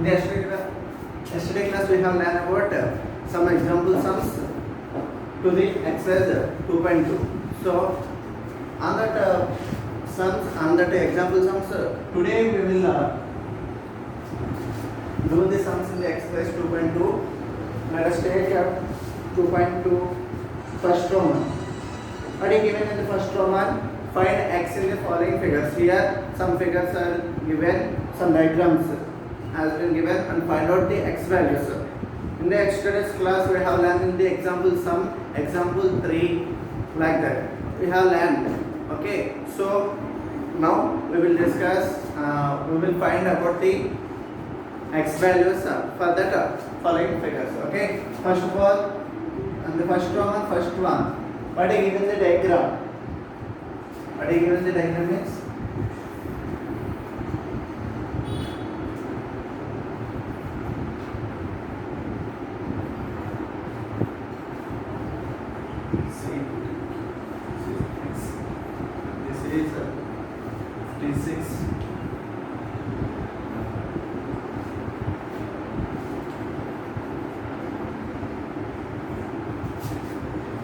In the yesterday class we have learned about some example sums to the exercise 2.2. So on that sums, on that example sums, today we will do the sums in the exercise 2.2. Let us take 2.2 first Roman. What is given in the first Roman? Find x in the following figures. Here some figures are given, some diagrams has been given, and find out the x values. In the yesterday's class we have learned in the example sum, example 3, like that we have learned. Okay, so now we will discuss, we will find about the x values for that following figures. Okay, first of all, and the first one, what is given the diagram? What is given the diagram means? This is 56.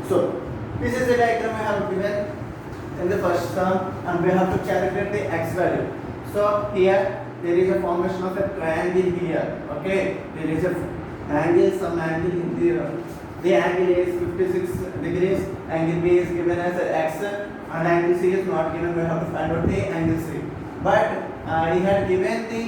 So this is the diagram I have given in the first sum, and we have to calculate the x value. So here there is a formation of a triangle here. Okay, there is a angle, some angle in here. The angle is 56 degrees. Angle B is given as x, and angle C is not given. We have to find out the angle C. But he had given the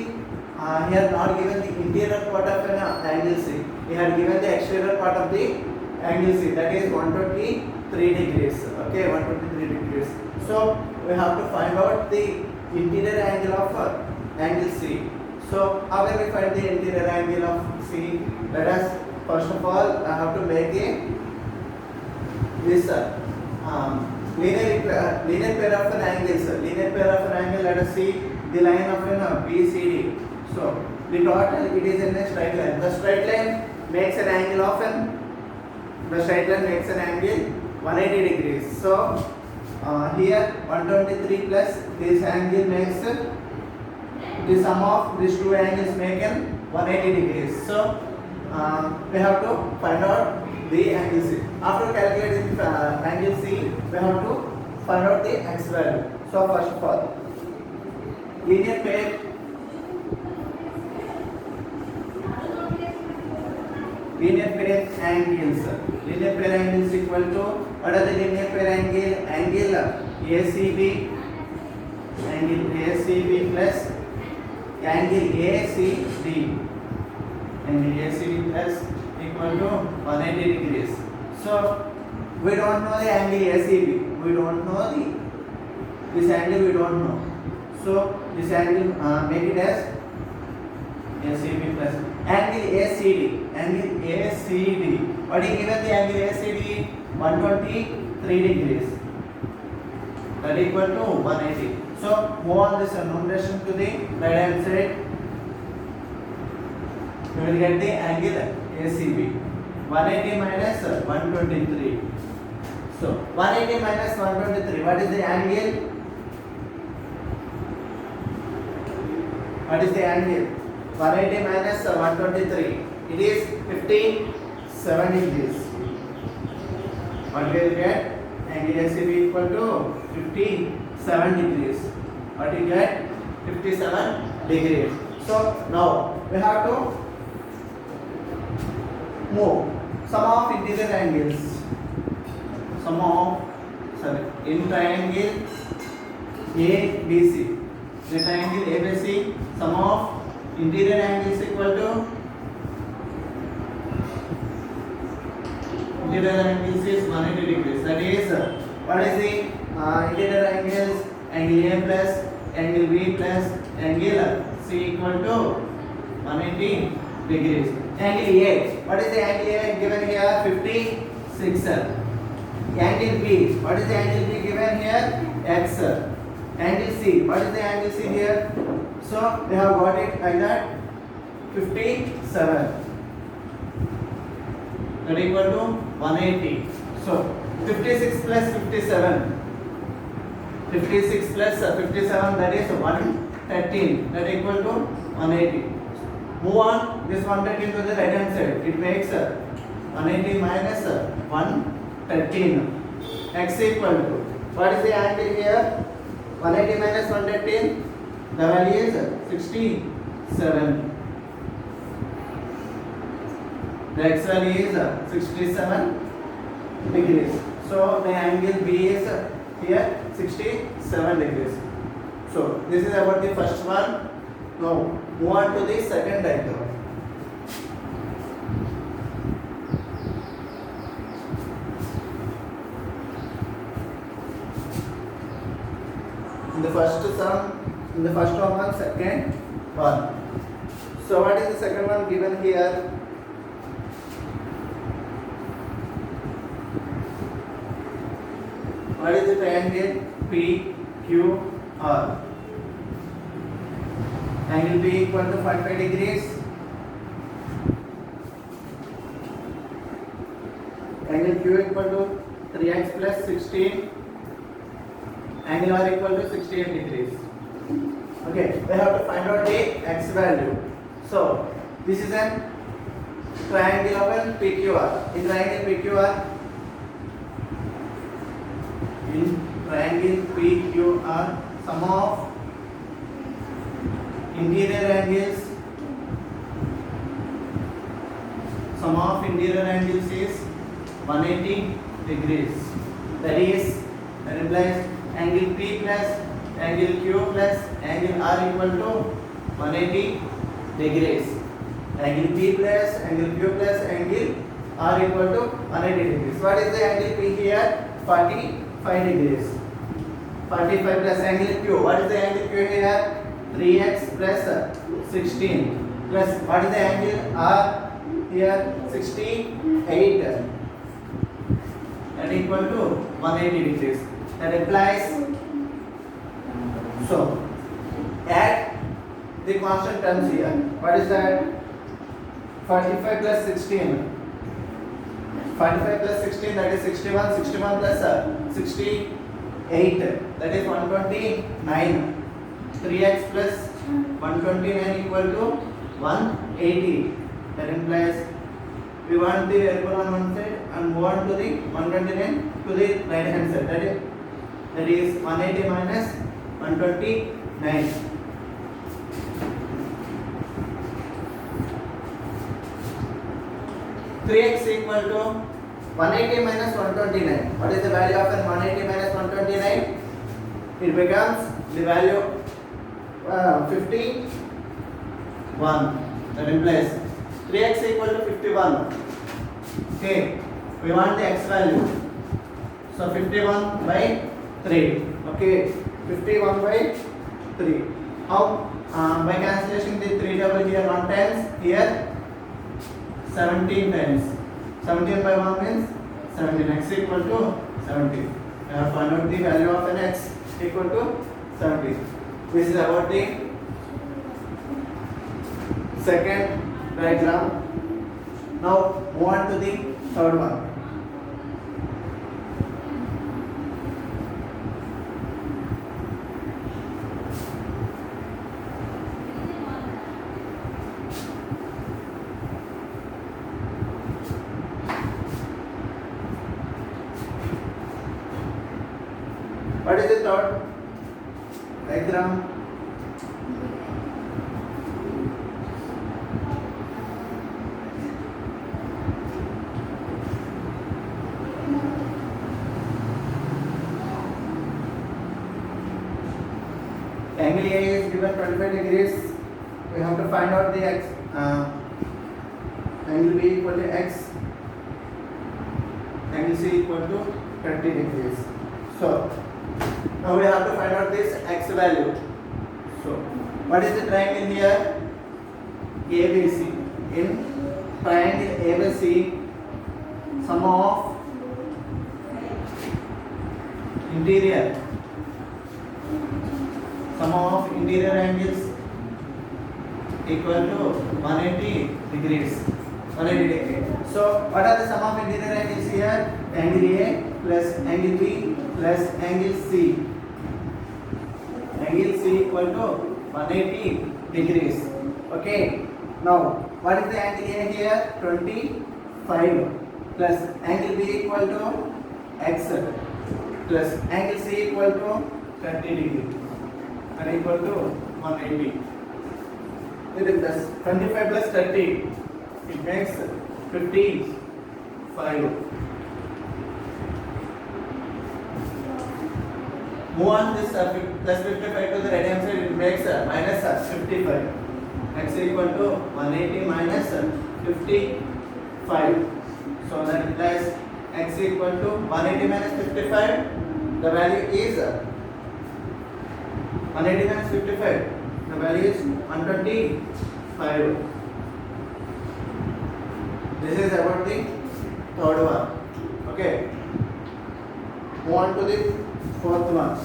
he had not given the interior part of an angle C. He had given the exterior part of the angle C, that is 123 degrees. Okay, 123 degrees. So we have to find out the interior angle of angle C. So how will we find the interior angle of C? Let us first of all I have to make this linear pair of an angles. Linear pair of an angle. Let us see the line of an BCD. So the total, it is in a straight line. The straight line makes an angle of an angle 180 degrees. So here 123 plus this angle makes the sum of these two angles make an 180 degrees. So we have to find out the angle C. After calculating angle C, we have to find out the x value. So first of all, linear pair angles. Linear pair angles equal to, what are the linear pair angle? Angle ACB plus angle ACD. Angle ACD plus equal to 180 degrees. So we don't know the angle ACB. We don't know this angle. We don't know. So this angle make it as ACB plus angle ACD. Angle ACD. What is given the angle ACD? 123 degrees. That equal to 180. So move on this numeration to the right hand side. We will get the angle ACB. 180 minus 123. So 180 minus 123. What is the angle? What is the angle? 180 minus 123. It is 57 degrees. What will you get? Angle ACB equal to 57 degrees. What you get? 57 degrees. So now we have to move sum of interior angles. In triangle ABC. The triangle ABC, sum of interior angles equal to interior angles is 180 degrees. That is, what is the interior angles? Angle A plus angle B plus angle C equal to 180 degrees. Angle A, what is the angle A given here? 56. Angle B, what is the angle B given here? X. Angle C, what is the angle C here? So we have got it like that, 57. That equal to 180. So 56 plus 57. 56 plus 57, that is 113. That equal to 180. Move on this 113 to the right hand side. It makes 180 minus 113. X equal to, what is the angle here? 180 minus 113. The value is 67. The x value is 67 degrees. So the angle B is here 67 degrees. So this is about the first one. Now move on to the second diagram. In the first sum, in the first one, second one. So what is the second one given here? What is the triangle PQR? Angle P equal to 45 degrees. Angle Q equal to 3x plus 16. Angle R equal to 68 degrees. Okay, we have to find out the x value. So this is a triangle of PQR. In triangle PQR, sum of interior angles is 180 degrees. That implies angle P plus angle Q plus angle R equal to 180 degrees. Angle P plus angle Q plus angle R equal to 180 degrees. What is the angle P here? 45 degrees. 45 plus angle Q. What is the angle Q here? 3x plus 16 plus what is the angle R here? 68. That equal to 180 degrees. That implies, so add the constant terms here. What is that? 45 plus 16. 45 plus 16, that is 61. 61 plus 68, that is 129. 3x plus 129 equal to 180. That implies we want the variable on one side and move on to the 129 to the right hand side. That is 180 minus 129. Three x equal to 180 minus 129. What is the value of 180 minus 129? It becomes the value 51. That implies 3x equal to 51. Okay, we want the x value. So 51 by 3. Okay, 51 by 3. How? By cancellation the 3 double here 1 times, here 17 times. 17 by 1 means 17. X equal to 17. I have found out the value of an x equal to 17. This is about the second diagram. Now move on to the third one. What is the third diagram? Angle A is given 25 degrees. We have to find out the x. Angle B equal to x. Angle C equal to 30 degrees. So now we have to find out this x value. So what is the triangle here? ABC. In triangle ABC, sum of interior angles equal to 180 degrees. 180 degrees. So what are the sum of interior angles here? Angle A plus angle B plus angle C. Angle C equal to 180 degrees. Okay. Now, what is the angle A here? 25 plus angle B equal to x plus angle C equal to 30 degree and equal to 180. It is plus 25 plus 30. It makes 55. Move on this plus 55 to the right hand side. It makes minus 55. X equal to 180 minus 55. So that implies x equal to 180 minus 55. The value is 180 minus 55. The value is 125. This is about the third one. Okay. Move on to the fourth one.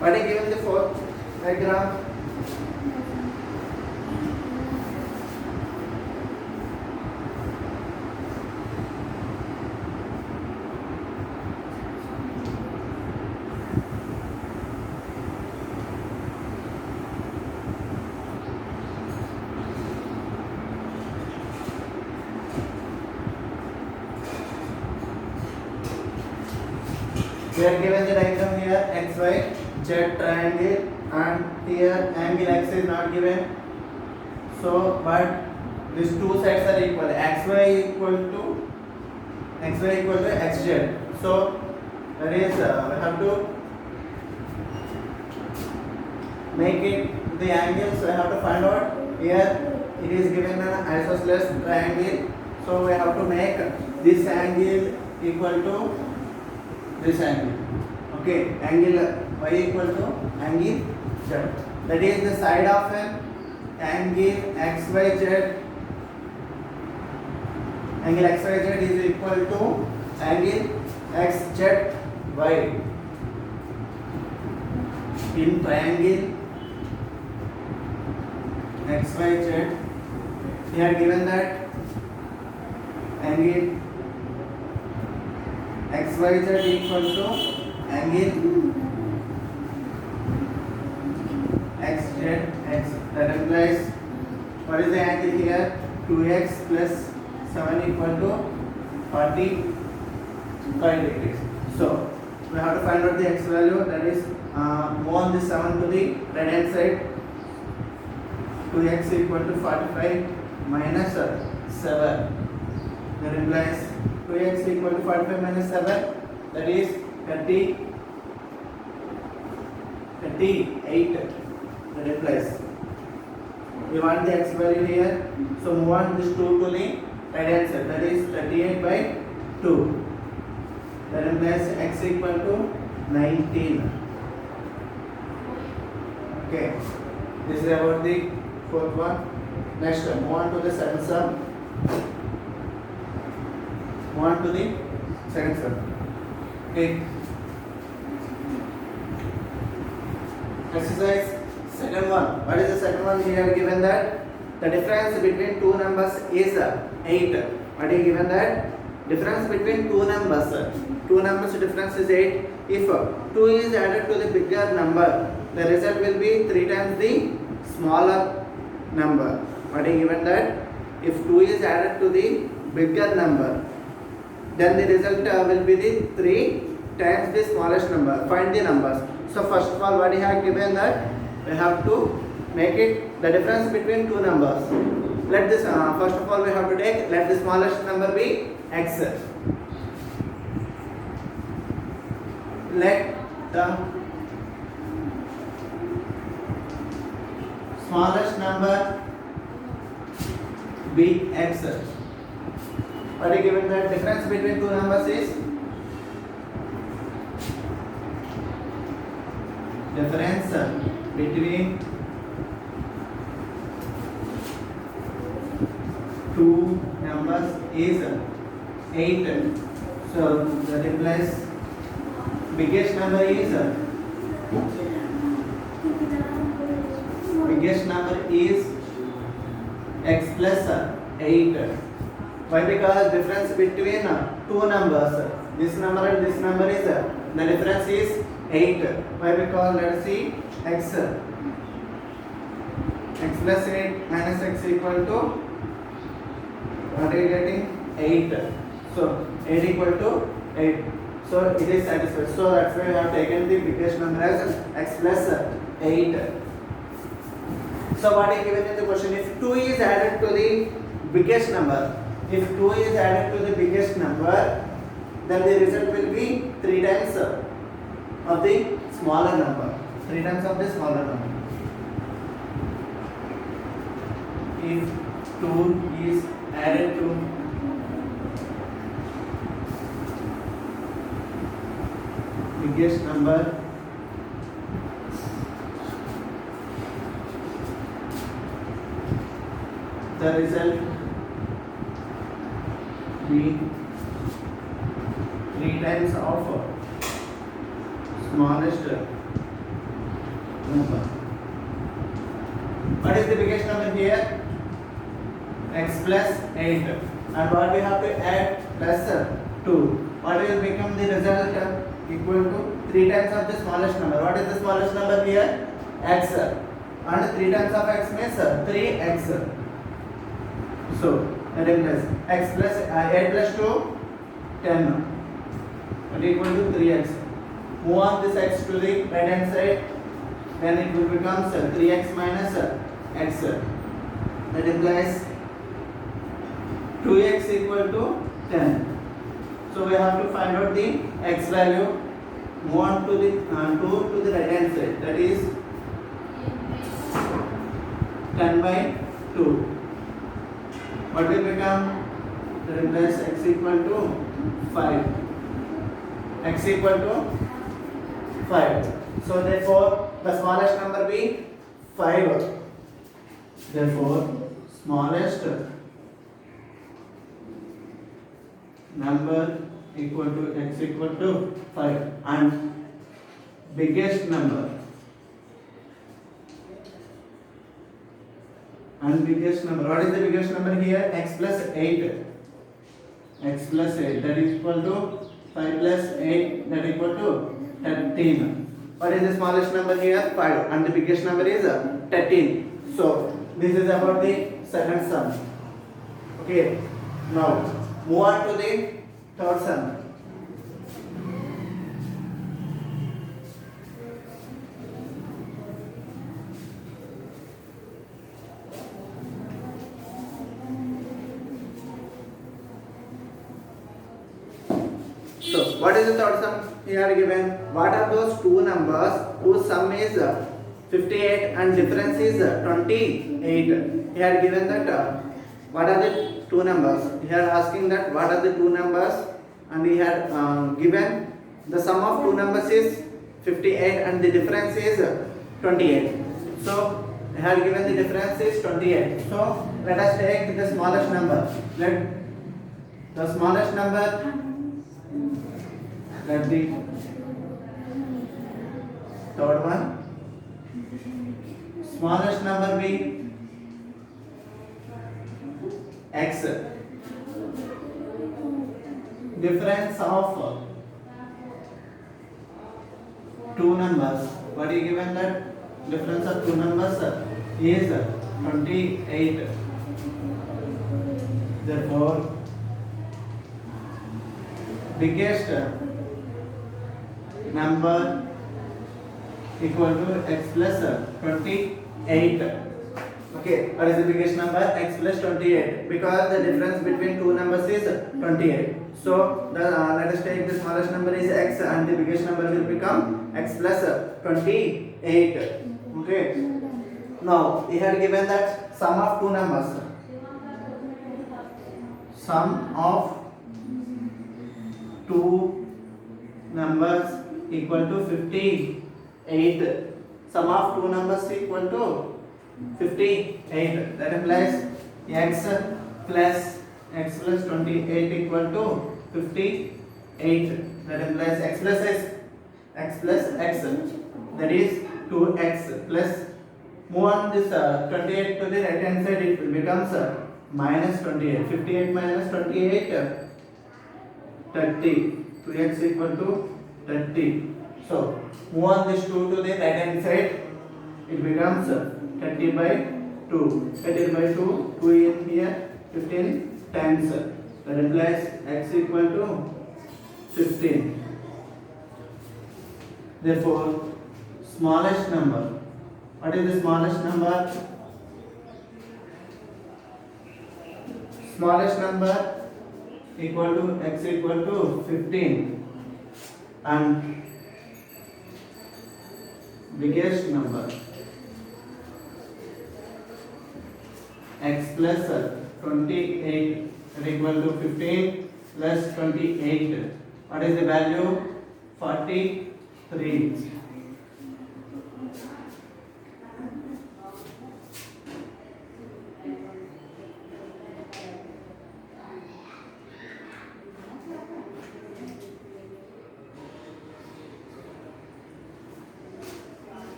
What is given the fourth diagram? We are given the diagram here xy z triangle and here angle x is not given. So but these two sides are equal. xy equal to xz. So that is we have to make it the angle. So I have to find out here it is given an isosceles triangle. So we have to make this angle equal to this angle. Okay, angle y equal to angle z. That is the side of an angle xyz. Angle xyz is equal to angle xzy. In triangle xyz, we are given that angle xyz equal to angle xz. That implies what is the angle here? 2x plus 7 equal to 45 degrees. So we have to find out the x value. That is move on this 7 to the right hand side. 2x equal to 45 minus 7. That implies 2x equal to 45 minus 7. That is 38. That implies we want the x value here. So move on this 2 to the right hand side. That is 38 by 2. That implies x equal to 19. Okay. This is about the fourth one. Next one. Move on to the second sum. Move on to the second sum. Okay. Exercise second one. What is the second one? We have given that the difference between two numbers is 8. What is given that difference between two numbers? Two numbers difference is 8. If 2 is added to the bigger number, the result will be 3 times the smaller number. What is given that if 2 is added to the bigger number, then the result will be the 3 times the smallest number. Find the numbers. So first of all, what we have given that we have to make it the difference between two numbers. Let this first of all we have to take, let the smallest number be x. Let the smallest number be x. What is given that difference between two numbers is difference between two numbers is 8. So that implies biggest number is biggest number is x plus 8. Why? Because difference between two numbers, this number and this number is the difference is 8. Why? Because let's see, x plus 8 minus x equal to, what are you getting? 8. So 8 equal to 8. So it is satisfied. So that's why we have taken the biggest number as x plus 8. So what is given in the question? If 2 is added to the biggest number, if 2 is added to the biggest number, then the result will be 3 times of the smaller number. 3 times of the smaller number. If 2 is added to biggest number, the result be 3 times of smallest number. What is the biggest number here? X plus 8. And what we have to add? Plus 2. What will become the result? Equal to 3 times of the smallest number. What is the smallest number here? X. And 3 times of x means 3x. So, that is x plus 8 plus 2, 10. But equal to 3x. Move on this x to the right hand side. Then it will become 3x minus x. That implies 2x equal to 10. So we have to find out the x value. Move on to the 2 to the right hand side. That is 10 by 2. What will become? That implies x equal to 5. X equal to 5. So therefore the smallest number be 5. Therefore smallest number equal to x equal to 5, and biggest number what is the biggest number here? X plus 8. X plus 8, that is equal to 5 plus 8, that is equal to 13. What is the smallest number here? 5, and the biggest number is 13. So this is about the second sum. Okay, now move on to the third sum. So what is the third sum here given? What are those two numbers whose sum is 58 and difference is 28? Here given that what are the two numbers? Here asking that what are the two numbers, and he had given the sum of two numbers is 58 and the difference is 28. So he had given the difference is 28. So let us take the smallest number. Let the smallest number, let the third one, smallest number be x. Difference of two numbers. What is given that difference of two numbers is 28. Therefore, biggest number equal to x plus 28. Okay, what is the biggest number? X plus 28, because the difference between two numbers is 28. So let us take the smallest number is x and the biggest number will become x plus 28. Okay. Now he had given that sum of two numbers. Sum of two numbers equal to 58. Sum of two numbers equal to 58. That implies x plus 28 equal to 58. That implies x plus x. That is 2x plus Move on this 28 to the right hand side, it will becomes minus 28. 58 minus 28, 30. 2x equal to 30. So move on this 2 to the right hand side, it becomes 30 by 2. 30 by 2, 2 in here, 15 times. That implies x equal to 15. Therefore, smallest number. What is the smallest number? Smallest number equal to x equal to 15, and biggest number x plus 28 are equal to 15 plus 28. What is the value? 43.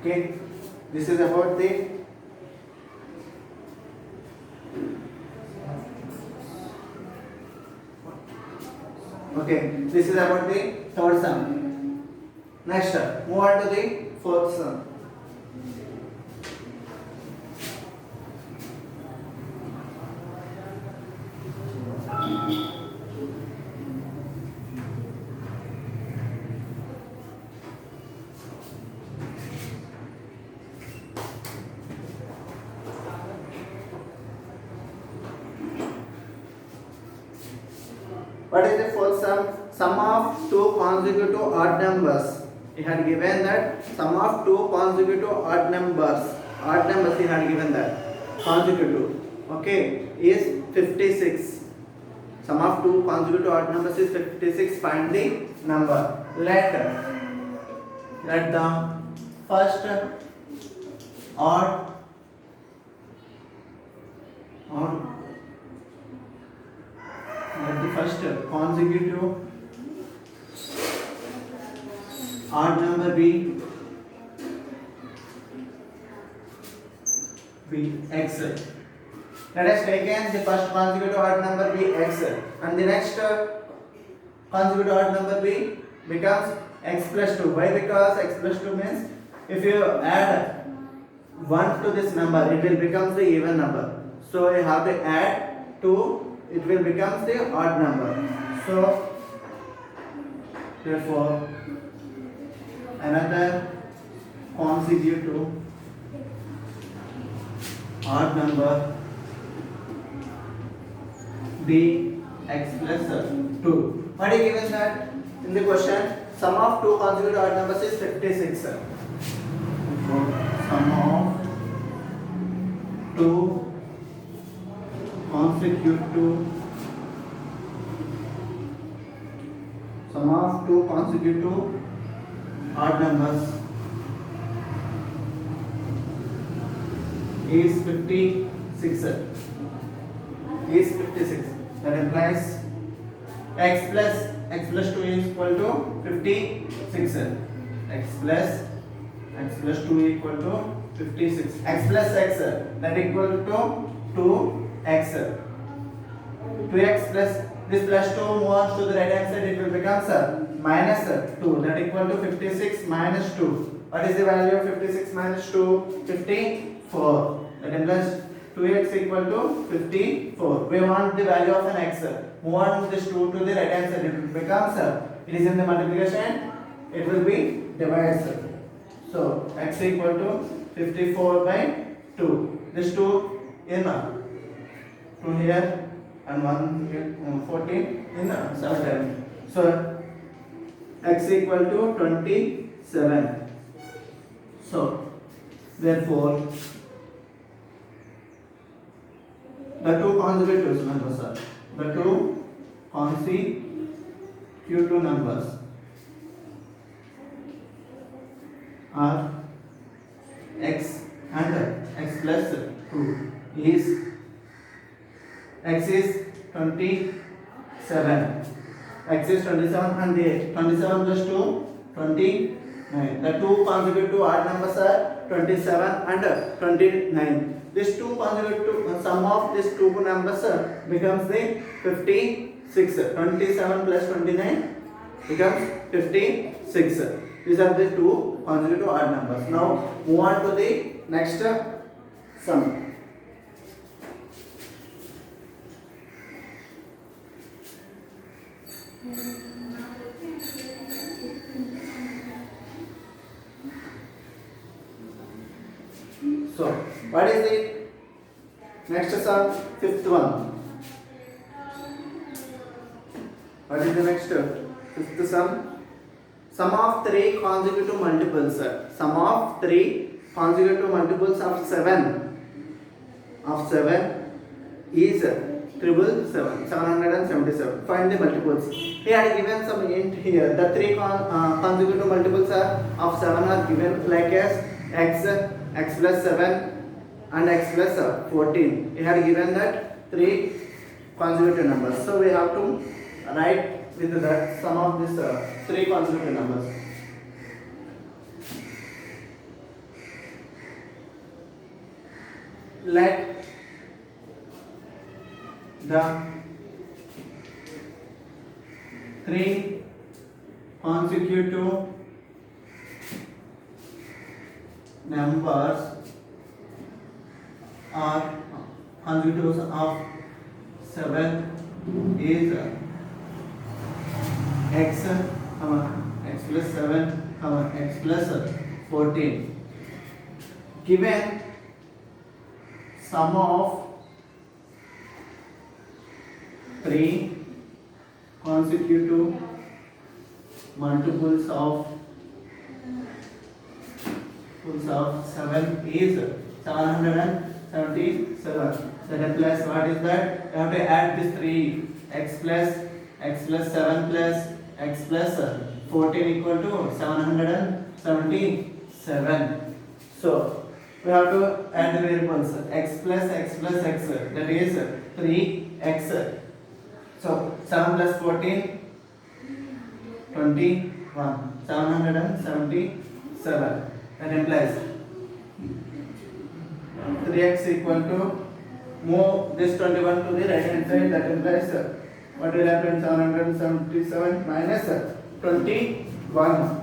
Okay, this is about the this is about the third sum. Next, move on to the fourth sum. What is the fourth sum? Sum of two consecutive odd numbers. He had given that sum of two consecutive odd numbers. Odd numbers he had given that consecutive. Okay, is 56. Sum of two consecutive odd numbers is 56. Find the number. Let the first odd let the first consecutive odd number be x. Let us take the first consecutive odd number be x, and the next consecutive odd number becomes x plus 2. Why? Because x plus 2 means if you add 1 to this number, it will become the even number. So you have to add 2. It will become the odd number. So therefore another consecutive odd number be x plus 2. What is given that in the question? Sum of two consecutive odd numbers is 56. Sum of two consecutive odd numbers is 56. That implies x plus 2 is equal to 56. X plus 2 equal to 56. X plus x, that equal to 2x. 2x plus this plus 2 moves to the right hand side, it will become minus 2. That equal to 56 minus 2. What is the value of 56 minus 2? 54. That implies 2x equal to 54. We want the value of an x. Move on this 2 to the right hand side, it becomes it is in the multiplication, it will be divided. So x equal to 54 by 2. This 2 in 2 here and 1 here, 14 in 7. So x equal to 27. So therefore the two consecutive numbers are x and x plus 2 is x is 27. X is 27 and the 27 plus 2 29. 9. The two consecutive odd numbers are 27 and 29. This two consecutive sum of these two numbers becomes the 56. 27 plus 29 becomes 56. These are the two consecutive odd numbers. Now move on to the next sum. So, what is the next sum? Fifth one. What is the next fifth sum? Sum of three consecutive multiples. Sum of three consecutive multiples of 7 is 777. Find the multiples. He had given some hint here. The three consecutive multiples of 7 are given like as x plus 7 and x plus 14. He had given that three consecutive numbers. So we have to write with that sum of these three consecutive numbers. Let the three consecutive numbers are consecutive of 7 is x plus 7 x plus 14. Given sum of three consecutive multiples of 7 is 777. That implies what is that? You have to add these three, x plus 7 plus x plus 14 equal to 777. So we have to add the variables x plus x, that is 3x. So 7 plus 14, 21, 777. That implies 3x equal to, move this 21 to the right hand side. That implies what will happen? 777 minus 21.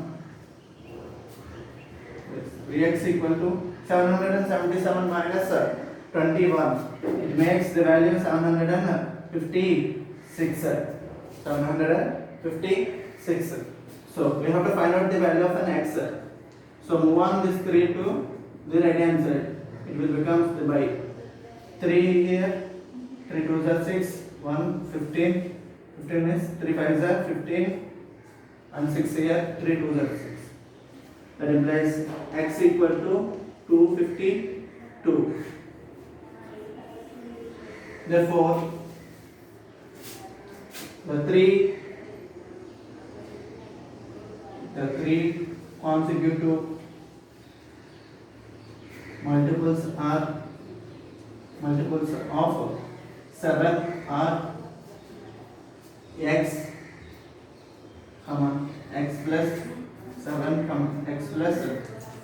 3x equal to 777 minus 21. It makes the value 756. 756. So we have to find out the value of an x. So move on this 3 to the right hand side. It will become by 3 here, 3 2s are 6, 1 15, 15 is 3 5s are 15, and 6 here, 3 2s are 6. That implies x equal to 252. Therefore, the three consecutive multiples of 7 are x, x plus 7, x plus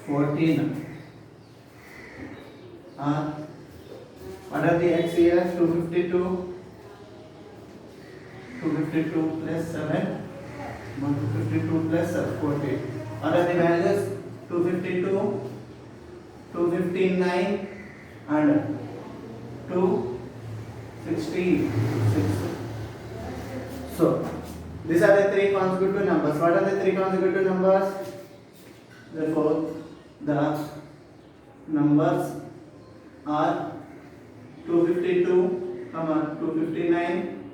14. What are the x here? 252. 252 plus 7, 252 plus 14. What are the values? 252, 259 and 266. So these are the three consecutive numbers. What are the three consecutive numbers? Therefore the numbers are 252, 259,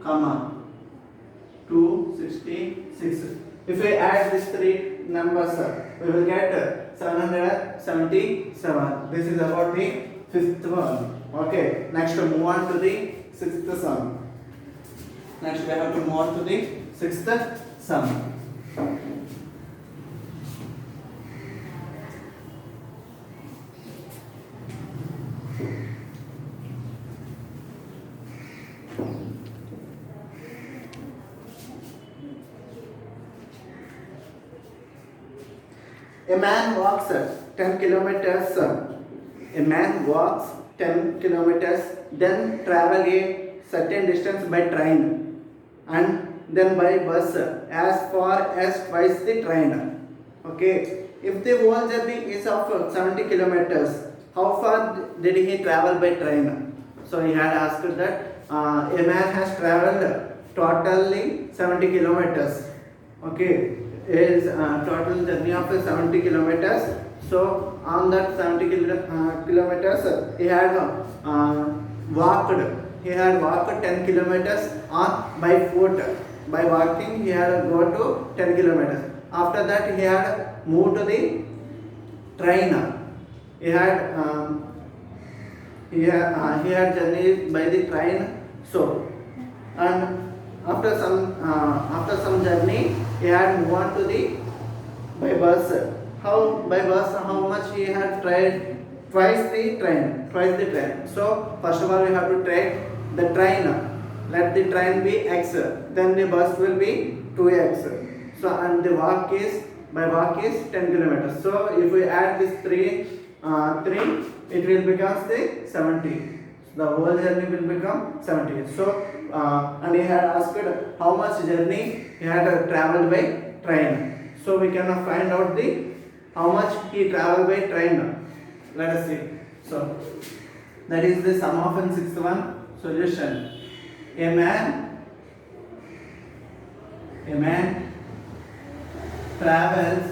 266. If we add these three numbers, we will get 777. This is about the fifth one. Okay, next move on to the sixth sum. Next we have to move on to the sixth sum. A man walks 10 kilometers. A man walks 10 kilometers, then travel a certain distance by train and then by bus as far as twice the train. Okay, if the whole journey is of 70 kilometers, how far did he travel by train? So he had asked that a man has traveled totally 70 kilometers. Okay, is total journey of 70 kilometers. So on that 70 kilometers, he had walked. He had walked 10 kilometers on by foot. By walking, he had go to 10 kilometers. After that, he had moved to the train. He had he had journeyed by the train. So and after some journey, he had moved on to the by bus. How by bus? How much he had tried? Twice the train. Twice the train. So first of all, we have to take the train. Let the train be x. Then the bus will be 2x. So and the walk is by walk is 10 kilometers. So if we add this 3, it will become the 70. The whole journey will become 70. So and he had asked how much journey he had traveled by train. So we can find out the how much he traveled by train. Let us see. So that is the sum of and sixth one. Solution. A man travels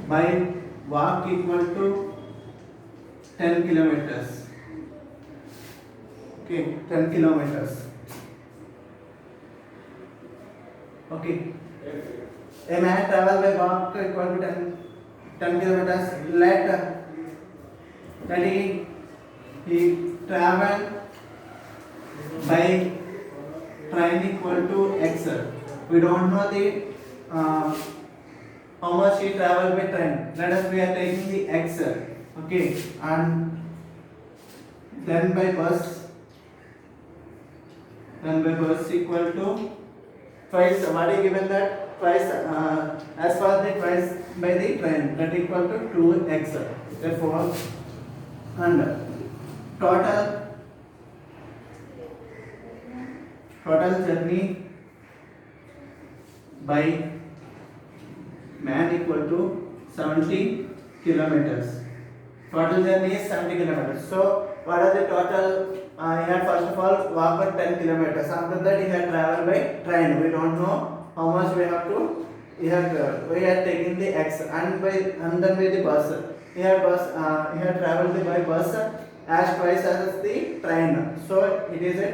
by walk equal to 10 kilometers. Okay, 10 kilometers. Okay. A man travel by walk equal to 10 kilometers. Let he traveled by train equal to x. We don't know the how much he traveled by train. Let us we are taking the x. Okay, and then by bus equal to twice. What is given that twice as far the twice by the train, that equal to 2x. Therefore and total journey by man equal to 70 kilometers. Total journey is 70 kilometers. So what are the total? He had first of all walked 10 kilometers. After that he had traveled by train. We don't know how much we have to. We had taken the x and then by the bus. He had traveled by bus as twice as the train. So it is a